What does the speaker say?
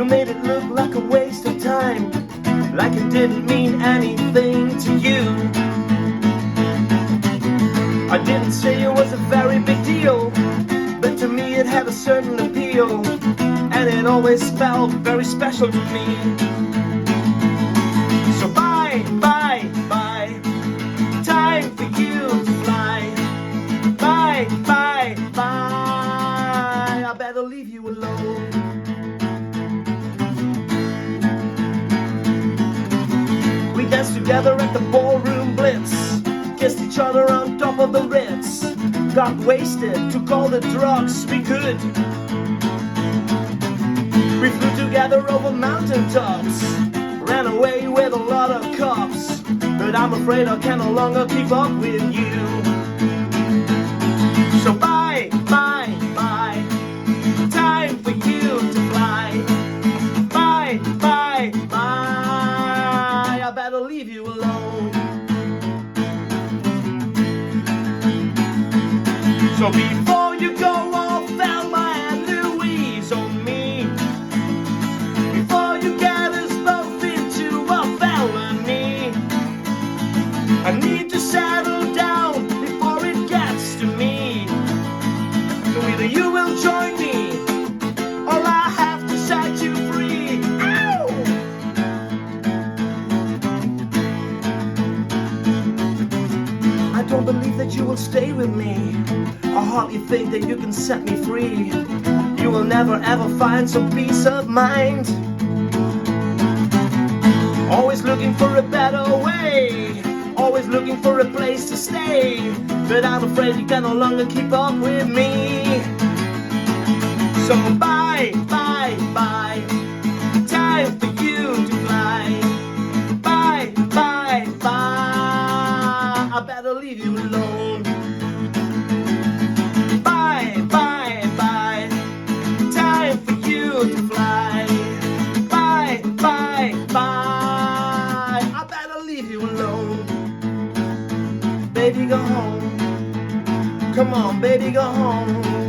made it look like a waste of time, like it didn't mean anything to you. I didn't say it was a very big deal, but to me it had a certain appeal, and it always felt very special to me. So bye, bye, bye, time for you to fly. Bye, bye, bye, I better leave you alone. We danced together at the ballroom blitz, kissed each other on top of the Ritz, got wasted, took all the drugs we could. We flew together over mountaintops, ran away with a lot of cops, but I'm afraid I can no longer keep up with you. So bye, bye, bye, time for you to fly. Bye, bye, bye, I better leave you alone. So before you go all Thelma and Louise on me, before you get us both into a felony, I need to settle down before it gets to me. So either you will join me, or I have to set you free. Ow! I don't believe that you will stay with me. I hardly think that you can set me free. You will never ever find some peace of mind. Always looking for a better way, always looking for a place to stay, but I'm afraid you can no longer keep up with me. So bye, bye, bye, time for you to fly. Bye, bye, bye, I better leave you alone. Bye, bye, bye, time for you to fly. Bye, bye, bye, I better leave you alone. Baby, go home. Come on, baby, go home.